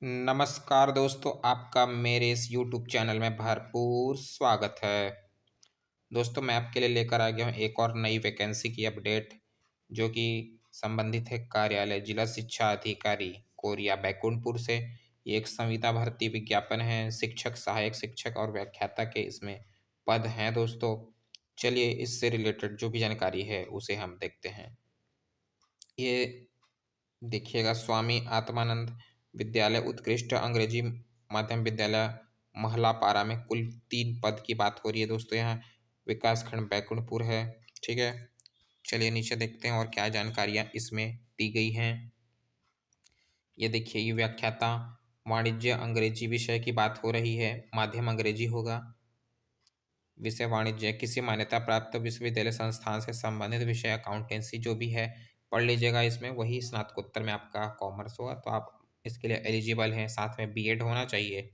नमस्कार दोस्तों, आपका मेरे इस यूट्यूब चैनल में भरपूर स्वागत है। दोस्तों, मैं आपके लिए लेकर आ गया हूँ एक और नई वैकेंसी की अपडेट, जो कि संबंधित है कार्यालय जिला शिक्षा अधिकारी कोरिया बैकुंठपुर से। ये एक संविदा भर्ती विज्ञापन है। शिक्षक, सहायक शिक्षक और व्याख्याता के इसमें पद हैं दोस्तों। चलिए, इससे रिलेटेड जो भी जानकारी है उसे हम देखते हैं। ये देखिएगा, स्वामी आत्मानंद विद्यालय उत्कृष्ट अंग्रेजी माध्यम विद्यालय महलापारा में कुल 3 पद की बात हो रही है दोस्तों। यहाँ विकासखंड बैकुंठपुर है। ठीक है, चलिए नीचे देखते हैं और क्या जानकारियाँ इसमें दी गई हैं। ये देखिए, ये व्याख्याता वाणिज्य अंग्रेजी विषय की बात हो रही है। माध्यम अंग्रेजी होगा। विषय वाणिज्य। किसी मान्यता प्राप्त विश्वविद्यालय संस्थान से संबंधित विषय अकाउंटेंसी जो भी है पढ़ लीजिएगा। इसमें वही स्नातकोत्तर में आपका कॉमर्स होगा, तो आप इसके लिए एलिजिबल हैं। साथ में बीएड होना चाहिए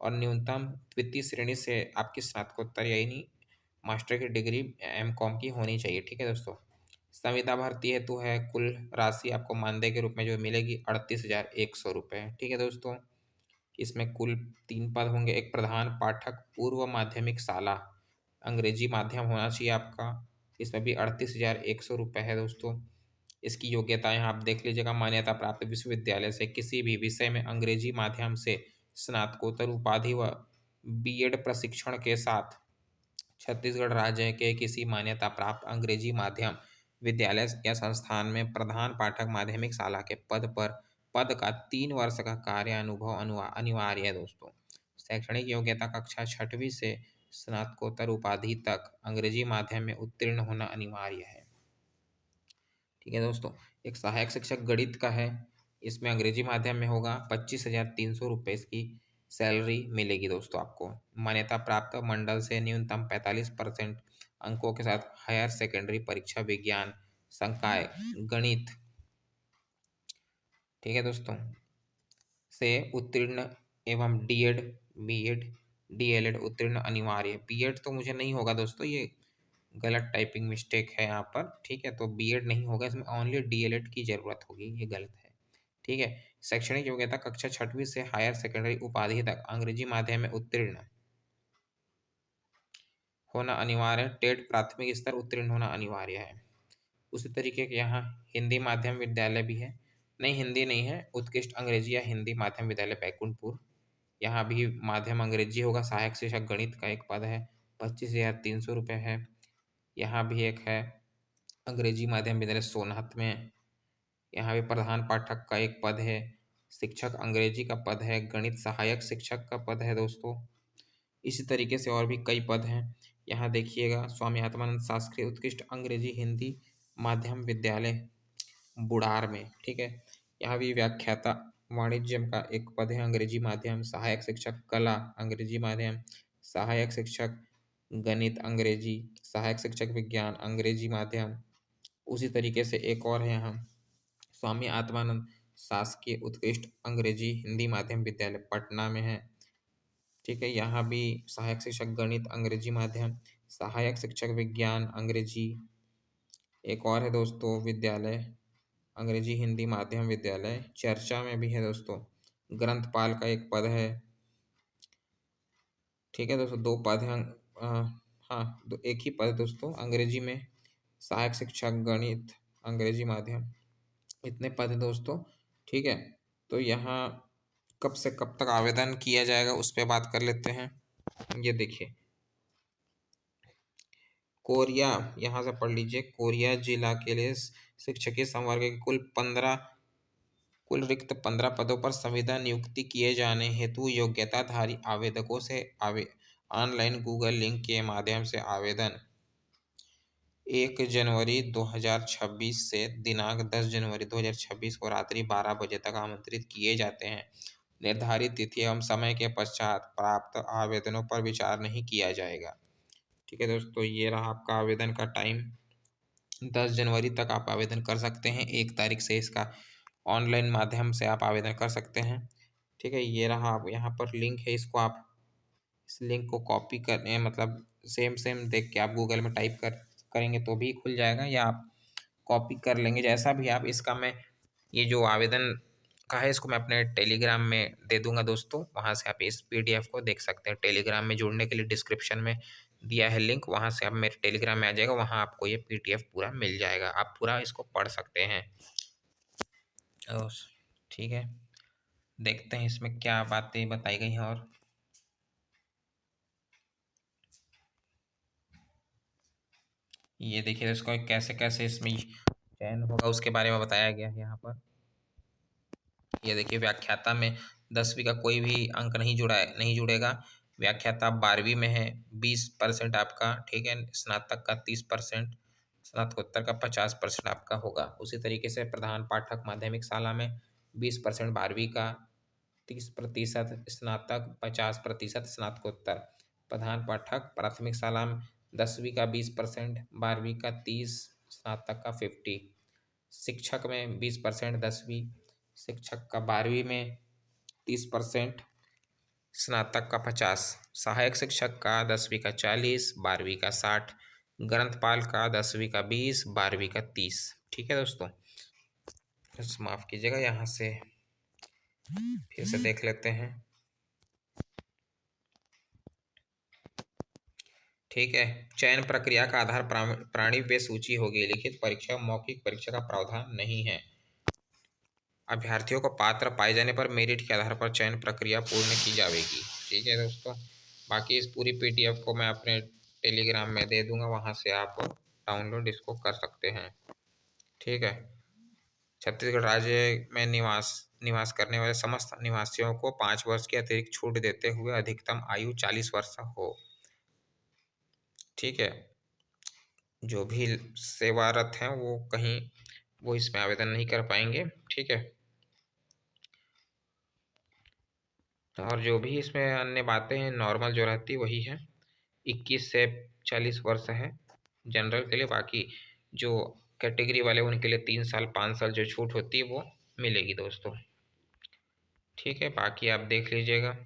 और न्यूनतम द्वितीय श्रेणी से आपकी स्नातकोत्तर यानी मास्टर की डिग्री एमकॉम की होनी चाहिए। ठीक है दोस्तों। संविदा भर्ती हेतु है। कुल राशि आपको मानदेय के रूप में जो मिलेगी 38,100 रुपये। ठीक है दोस्तों। इसमें कुल 3 पद होंगे। एक प्रधान पाठक पूर्व माध्यमिक शाला अंग्रेजी माध्यम होना चाहिए आपका। इसमें भी 38,100 रुपये है दोस्तों। इसकी योग्यता यहाँ आप देख लीजिएगा। मान्यता प्राप्त विश्वविद्यालय से किसी भी विषय में अंग्रेजी माध्यम से स्नातकोत्तर उपाधि व बीएड प्रशिक्षण के साथ छत्तीसगढ़ राज्य के किसी मान्यता प्राप्त अंग्रेजी माध्यम विद्यालय या संस्थान में प्रधान पाठक माध्यमिक शाला के पद का 3 वर्ष का कार्य अनुभव अनिवार्य है दोस्तों। शैक्षणिक योग्यता कक्षा 6वीं से स्नातकोत्तर उपाधि तक अंग्रेजी माध्यम में उत्तीर्ण होना अनिवार्य है। ठीक है दोस्तों। एक सहायक शिक्षक गणित का है। इसमें अंग्रेजी माध्यम में होगा। 25,300 रुपये इसकी सैलरी मिलेगी दोस्तों आपको। मान्यता प्राप्त मंडल से न्यूनतम 45% अंकों के साथ हायर सेकेंडरी परीक्षा विज्ञान संकाय गणित, ठीक है दोस्तों, से उत्तीर्ण एवं डीएड, बीएड, डीएलएड उत्तीर्ण अनिवार्य। बीएड तो मुझे नहीं होगा दोस्तों, ये गलत टाइपिंग मिस्टेक है यहाँ पर। ठीक है, तो बीएड नहीं होगा, इसमें ओनली डीएलएड की जरूरत होगी। ये गलत है। ठीक है। शैक्षणिक योग्यता कक्षा 6वीं से हायर सेकेंडरी उपाधि तक अंग्रेजी माध्यम में उत्तीर्ण होना अनिवार्य है। टेट प्राथमिक स्तर उत्तीर्ण होना अनिवार्य है। उसी तरीके के यहाँ हिंदी माध्यम विद्यालय भी है। नहीं, हिंदी नहीं है, उत्कृष्ट अंग्रेजी या हिंदी माध्यम विद्यालय बैकुंठपुर। यहाँ भी माध्यम अंग्रेजी होगा। सहायक शिक्षक गणित का एक पद है। 25,300 रुपये है। यहाँ भी एक है अंग्रेजी माध्यम विद्यालय सोनहत में। यहाँ भी प्रधान पाठक का एक पद है। शिक्षक अंग्रेजी का पद है। गणित सहायक शिक्षक का पद है दोस्तों। इसी तरीके से और भी कई पद हैं। यहाँ देखिएगा, स्वामी आत्मानंद शासकीय उत्कृष्ट अंग्रेजी हिंदी माध्यम विद्यालय बुढ़ार में। ठीक है। यहाँ भी व्याख्याता वाणिज्यम का एक पद है अंग्रेजी माध्यम। सहायक शिक्षक कला अंग्रेजी माध्यम। सहायक शिक्षक गणित अंग्रेजी। सहायक शिक्षक विज्ञान अंग्रेजी माध्यम। उसी तरीके से एक और है यहाँ, स्वामी आत्मानंद शासकीय उत्कृष्ट अंग्रेजी हिंदी माध्यम विद्यालय पटना में है। ठीक है। यहाँ भी सहायक शिक्षक गणित अंग्रेजी माध्यम। सहायक शिक्षक विज्ञान अंग्रेजी। एक और है दोस्तों विद्यालय अंग्रेजी हिंदी माध्यम विद्यालय चर्चा में भी है दोस्तों। ग्रंथपाल का एक पद है। ठीक है दोस्तों, 2 पद हैं। हाँ, एक ही पद दोस्तों अंग्रेजी में। सहायक शिक्षक गणित अंग्रेजी माध्यम, इतने पद हैं दोस्तों। ठीक है। तो यहाँ कब से कब तक आवेदन किया जाएगा उस पर बात कर लेते हैं। ये देखिए, कोरिया, यहाँ से पढ़ लीजिए। कोरिया जिला के लिए शिक्षकीय संवर्ग के कुल रिक्त 15 पदों पर संविदा नियुक्ति किए जाने हेतु योग्यताधारी आवेदकों से ऑनलाइन गूगल लिंक के माध्यम से आवेदन 1 जनवरी 2026 से दिनांक 10 जनवरी 2026 को रात्रि 12 बजे तक आमंत्रित किए जाते हैं। निर्धारित तिथि एवं समय के पश्चात प्राप्त आवेदनों पर विचार नहीं किया जाएगा। ठीक है दोस्तों, ये रहा आपका आवेदन का टाइम। 10 जनवरी तक आप आवेदन कर सकते हैं। 1 तारीख से इसका ऑनलाइन माध्यम से आप आवेदन कर सकते हैं। ठीक है। ये रहा, आप यहाँ पर लिंक है, इसको आप इस लिंक को कॉपी करने मतलब सेम देख के आप गूगल में टाइप करेंगे तो भी खुल जाएगा, या आप कॉपी कर लेंगे, जैसा भी आप। इसका मैं ये जो आवेदन का है, इसको मैं अपने टेलीग्राम में दे दूंगा दोस्तों, वहाँ से आप इस पीडीएफ को देख सकते हैं। टेलीग्राम में जुड़ने के लिए डिस्क्रिप्शन में दिया है लिंक, वहाँ से आप मेरे टेलीग्राम में आ जाएगा, वहाँ आपको ये पीडीएफ पूरा मिल जाएगा, आप पूरा इसको पढ़ सकते हैं। ठीक है, देखते हैं इसमें क्या बातें बताई गई हैं। और ये देखिए इसको कैसे कैसे इसमें चयन होगा उसके बारे में बताया गया है यहाँ पर। ये देखिए व्याख्याता में 10वीं का कोई भी अंक नहीं जुड़ेगा। व्याख्याता 12वीं में है 20% आपका, ठीक है। स्नातक का 30%, स्नातकोत्तर का 50% आपका होगा। उसी तरीके से प्रधान पाठक माध्यमिक शाला में 20% 12वीं का, 30% स्नातक, 50% स्नातकोत्तर। प्रधान पाठक प्राथमिक शाला में 10वीं का 20%, 12वीं का 30, स्नातक का 50। शिक्षक में 20% 10वीं, शिक्षक का 12वीं में 30%, स्नातक का 50, सहायक शिक्षक का 10वीं का 40, 12वीं का 60, ग्रंथपाल का 10वीं का 20, 12वीं का 30। ठीक है दोस्तों, माफ कीजिएगा, यहाँ से फिर से देख लेते हैं। ठीक है, चयन प्रक्रिया का आधार प्राणी पे सूची होगी, लिखित परीक्षा मौखिक परीक्षा का प्रावधान नहीं है। अभ्यर्थियों को पात्र पाए जाने पर मेरिट के आधार पर चयन प्रक्रिया पूर्ण की जाएगी। ठीक है दोस्तों, बाकी इस पूरी पीडीएफ को मैं अपने टेलीग्राम में दे दूंगा, वहां से आप डाउनलोड इसको कर सकते हैं। ठीक है, छत्तीसगढ़ राज्य में निवास करने वाले समस्त निवासियों को 5 वर्ष की अतिरिक्त छूट देते हुए अधिकतम आयु 40 वर्ष हो। ठीक है, जो भी सेवारत हैं वो इसमें आवेदन नहीं कर पाएंगे। ठीक है, और जो भी इसमें अन्य बातें हैं नॉर्मल जो रहती वही है, 21 से 40 वर्ष है जनरल के लिए। बाकी जो कैटेगरी वाले उनके लिए 3 साल 5 साल जो छूट होती है वो मिलेगी दोस्तों। ठीक है, बाकी आप देख लीजिएगा,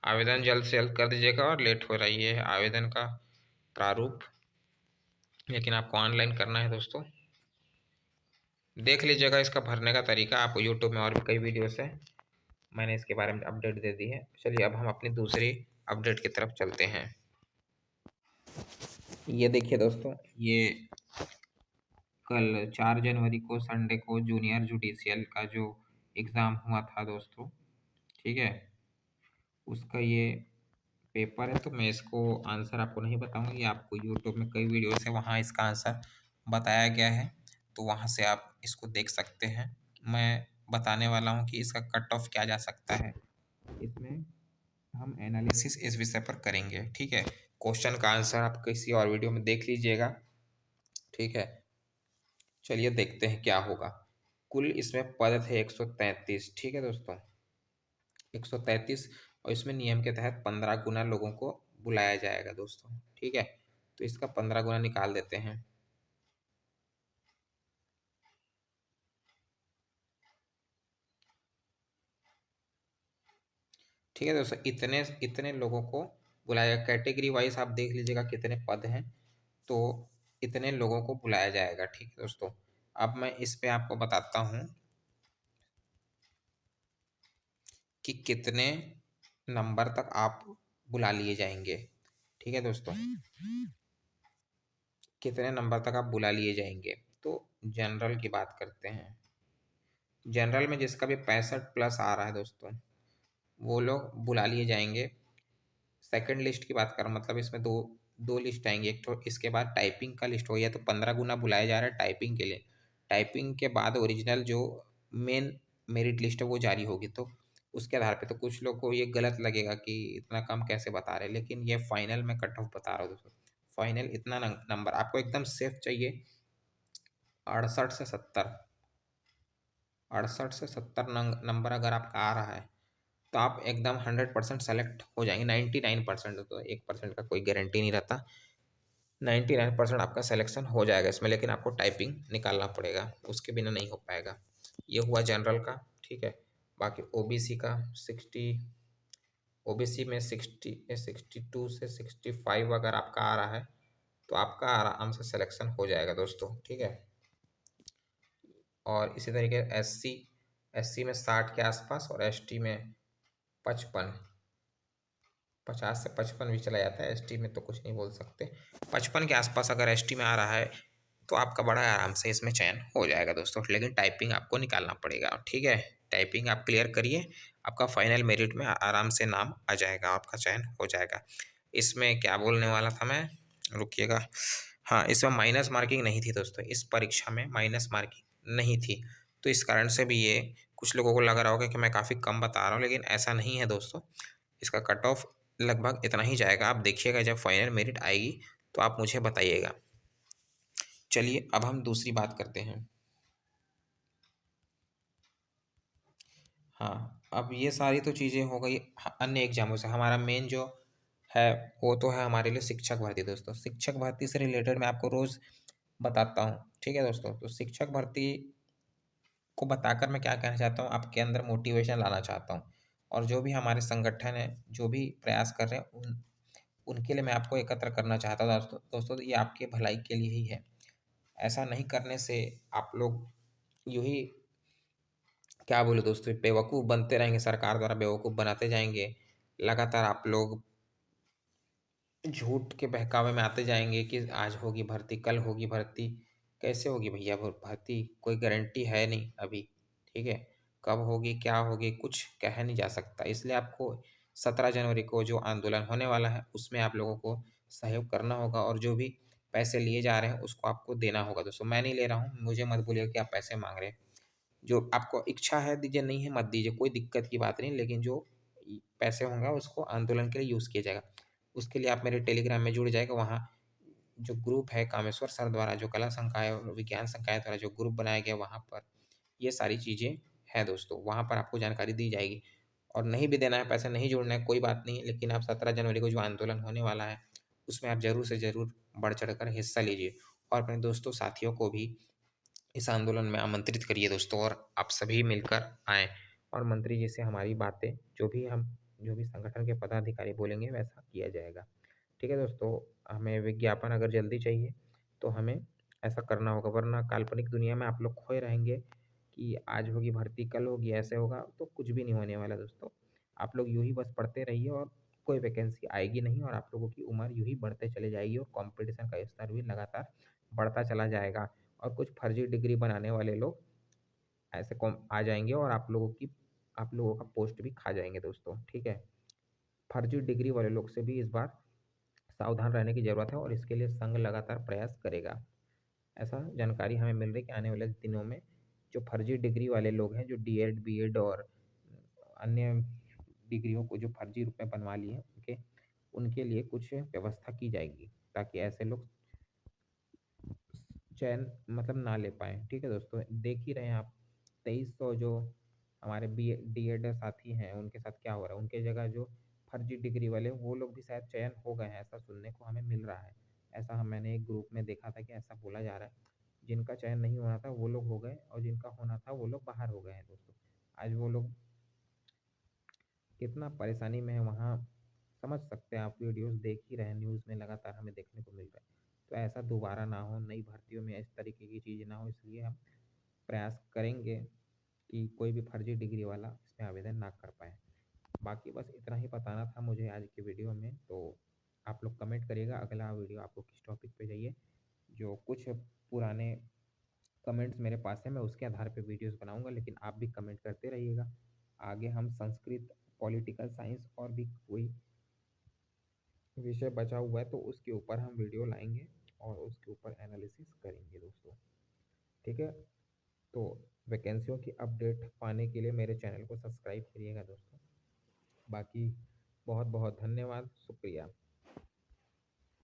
आवेदन जल्द से जल्द कर दीजिएगा। और लेट हो रही है आवेदन का प्रारूप, लेकिन आपको ऑनलाइन करना है दोस्तों। देख लीजिएगा इसका भरने का तरीका, आप यूट्यूब में और भी कई वीडियोस है, मैंने इसके बारे में अपडेट दे दी है। चलिए अब हम अपनी दूसरी अपडेट की तरफ चलते हैं। ये देखिए दोस्तों, ये कल 4 जनवरी को संडे को जूनियर जुडिशियल का जो एग्ज़ाम हुआ था दोस्तों, ठीक है, उसका ये पेपर है। तो मैं इसको आंसर आपको नहीं बताऊंगा, ये आपको यूट्यूब में कई वीडियोस है, वहाँ इसका आंसर बताया गया है, तो वहाँ से आप इसको देख सकते हैं। मैं बताने वाला हूँ कि इसका कट ऑफ क्या जा सकता है, इसमें हम एनालिसिस इस विषय पर करेंगे। ठीक है, क्वेश्चन का आंसर आप किसी और वीडियो में देख लीजिएगा। ठीक है, चलिए देखते हैं क्या होगा। कुल इसमें पद थे 133। ठीक है दोस्तों, 133, और इसमें नियम के तहत 15 गुना लोगों को बुलाया जाएगा दोस्तों। ठीक है, तो इसका 15 गुना निकाल देते हैं। ठीक है दोस्तों, इतने इतने लोगों को बुलाया, कैटेगरी वाइज आप देख लीजिएगा कितने पद हैं, तो इतने लोगों को बुलाया जाएगा। ठीक है दोस्तों, अब मैं इस पे आपको बताता हूँ कि कितने नंबर तक आप बुला लिए जाएंगे। ठीक है दोस्तों, कितने नंबर तक आप बुला लिए जाएंगे। तो जनरल की बात करते हैं। जनरल में जिसका भी 65+ आ रहा है दोस्तों, वो लोग बुला लिए जाएंगे। सेकंड लिस्ट की बात करें, मतलब इसमें दो दो लिस्ट आएंगी, एक तो इसके बाद टाइपिंग का लिस्ट हो गया, तो 15 गुना बुलाया जा रहा है टाइपिंग के लिए। टाइपिंग के बाद ओरिजिनल जो मेन मेरिट लिस्ट है वो जारी होगी, तो उसके आधार पे तो कुछ लोग को ये गलत लगेगा कि इतना कम कैसे बता रहे हैं, लेकिन ये फाइनल में कट ऑफ बता रहा हूँ दोस्तों। फाइनल इतना नंबर आपको एकदम सेफ चाहिए, 68 से 70, 68 से 70 नंबर अगर आपका आ रहा है तो आप एकदम 100% सेलेक्ट हो जाएंगे। 99%, तो 1% का कोई गारंटी नहीं रहता, 99% आपका सिलेक्शन हो जाएगा इसमें, लेकिन आपको टाइपिंग निकालना पड़ेगा, उसके बिना नहीं हो पाएगा। ये हुआ जनरल का। ठीक है, बाकी ओबीसी का 60, ओबीसी में 62 से 65 अगर आपका आ रहा है तो आपका आराम से सिलेक्शन हो जाएगा दोस्तों। ठीक है, और इसी तरीके एससी SC में 60 के आसपास और ST में 55, 50 से 55 भी चला जाता है। ST में तो कुछ नहीं बोल सकते। 55 के आसपास अगर ST में आ रहा है तो आपका बड़ा आराम से इसमें चयन हो जाएगा दोस्तों, लेकिन टाइपिंग आपको निकालना पड़ेगा। ठीक है, टाइपिंग आप क्लियर करिए, आपका फाइनल मेरिट में आराम से नाम आ जाएगा, आपका चयन हो जाएगा। इसमें क्या बोलने वाला था मैं, रुकिएगा। हाँ, इसमें माइनस मार्किंग नहीं थी दोस्तों, इस परीक्षा में माइनस मार्किंग नहीं थी। तो इस कारण से भी ये कुछ लोगों को लग रहा होगा कि मैं काफ़ी कम बता रहा हूँ, लेकिन ऐसा नहीं है दोस्तों। इसका कट ऑफ लगभग इतना ही जाएगा। आप देखिएगा जब फाइनल मेरिट आएगी तो आप मुझे बताइएगा। चलिए अब हम दूसरी बात करते हैं। हाँ, अब ये सारी तो चीज़ें हो गई अन्य एग्जामों से। हमारा मेन जो है वो तो है हमारे लिए शिक्षक भर्ती दोस्तों। शिक्षक भर्ती से रिलेटेड मैं आपको रोज़ बताता हूँ। ठीक है दोस्तों, तो शिक्षक भर्ती को बताकर मैं क्या कहना चाहता हूँ, आपके अंदर मोटिवेशन लाना चाहता हूँ। और जो भी हमारे संगठन है, जो भी प्रयास कर रहे हैं, उनके लिए मैं आपको एकत्र करना चाहता हूँ दोस्तों। ये आपके भलाई के लिए ही है। ऐसा नहीं करने से आप लोग यूँ ही क्या बोले दोस्तों, बेवकूफ़ बनते रहेंगे, सरकार द्वारा बेवकूफ़ बनाते जाएंगे। लगातार आप लोग झूठ के बहकावे में आते जाएंगे कि आज होगी भर्ती, कल होगी भर्ती। कैसे होगी भैया भर्ती, कोई गारंटी है नहीं अभी। ठीक है, कब होगी क्या होगी कुछ कह नहीं जा सकता। इसलिए आपको 17 जनवरी को जो आंदोलन होने वाला है उसमें आप लोगों को सहयोग करना होगा, और जो भी पैसे लिए जा रहे हैं उसको आपको देना होगा दोस्तों। मैं नहीं ले रहा हूँ, मुझे मत बोलिए कि आप पैसे मांग रहे हैं। जो आपको इच्छा है दीजिए, नहीं है मत दीजिए, कोई दिक्कत की बात नहीं, लेकिन जो पैसे होंगे उसको आंदोलन के लिए यूज़ किया जाएगा। उसके लिए आप मेरे टेलीग्राम में जुड़ जाएगा। वहाँ जो ग्रुप है कामेश्वर सर द्वारा, जो कला संकाय और विज्ञान संकाय द्वारा जो ग्रुप बनाया गया, वहाँ पर ये सारी चीज़ें हैं दोस्तों। वहाँ पर आपको जानकारी दी जाएगी। और नहीं भी देना है पैसा, नहीं जोड़ना है, कोई बात नहीं, लेकिन आप 17 जनवरी को जो आंदोलन होने वाला है उसमें आप ज़रूर से ज़रूर बढ़ चढ़ कर हिस्सा लीजिए, और अपने दोस्तों साथियों को भी इस आंदोलन में आमंत्रित करिए दोस्तों, और आप सभी मिलकर आएँ। और मंत्री जी से हमारी बातें, जो भी संगठन के पदाधिकारी बोलेंगे वैसा किया जाएगा। ठीक है दोस्तों, हमें विज्ञापन अगर जल्दी चाहिए तो हमें ऐसा करना होगा, वरना काल्पनिक दुनिया में आप लोग खोए रहेंगे कि आज होगी भर्ती, कल होगी, ऐसे होगा, तो कुछ भी नहीं होने वाला दोस्तों। आप लोग यूँ ही बस पढ़ते रहिए और कोई वैकेंसी आएगी नहीं, और आप लोगों की उम्र यूँ ही बढ़ते चले जाएगी, और कॉम्पिटिशन का स्तर भी लगातार बढ़ता चला जाएगा। और कुछ फर्जी डिग्री बनाने वाले लोग ऐसे कॉम आ जाएँगे, और आप लोगों का पोस्ट भी खा जाएँगे दोस्तों। ठीक है? फर्जी डिग्री वाले लोग से भी इस बार सावधान रहने की ज़रूरत है, और इसके लिए संघ लगातार प्रयास करेगा। ऐसा जानकारी हमें मिल रही है कि आने वाले दिनों में जो फर्जी डिग्री वाले लोग हैं, जो डीएड, बीएड और अन्य डिग्रियों को जो फर्जी रूप में बनवा लिए हैं, उनके लिए कुछ व्यवस्था की जाएगी, ताकि ऐसे लोग चयन मतलब ना ले पाएँ। ठीक है दोस्तों? देख ही रहे हैं आप, 2300 जो हमारे डीएड साथी हैं, उनके साथ क्या हो रहा है। उनके जगह जो फर्जी डिग्री वाले हैं, वो लोग भी शायद चयन हो गए हैं, ऐसा सुनने को हमें मिल रहा है। ऐसा मैंने एक ग्रुप में देखा था कि ऐसा बोला जा रहा है। जिनका चयन नहीं होना था वो लोग हो गए, और जिनका होना था वो लोग बाहर हो गए हैं दोस्तों। आज वो लोग कितना परेशानी में है वहाँ, समझ सकते हैं आप। वीडियोज़ देख ही रहे हैं, न्यूज़ में लगातार हमें देखने को मिल रहा है। तो ऐसा दोबारा ना हो, नई भर्तियों में इस तरीके की चीज़ें ना हो, इसलिए हम प्रयास करेंगे कि कोई भी फर्जी डिग्री वाला इसमें आवेदन ना कर पाए। बाकी बस इतना ही बताना था मुझे आज की वीडियो में। तो आप लोग कमेंट करिएगा अगला वीडियो आपको किस टॉपिक पे चाहिए। जो कुछ पुराने कमेंट्स मेरे पास है, मैं उसके आधार पे वीडियोज़ बनाऊँगा, लेकिन आप भी कमेंट करते रहिएगा। आगे हम संस्कृत, पॉलिटिकल साइंस और भी कोई विषय बचा हुआ है तो उसके ऊपर हम वीडियो लाएँगे, और उसके ऊपर एनालिसिस करेंगे दोस्तों। ठीक है? तो वैकेंसियों की अपडेट पाने के लिए मेरे चैनल को सब्सक्राइब करिएगा दोस्तों। बाकी बहुत बहुत धन्यवाद, शुक्रिया।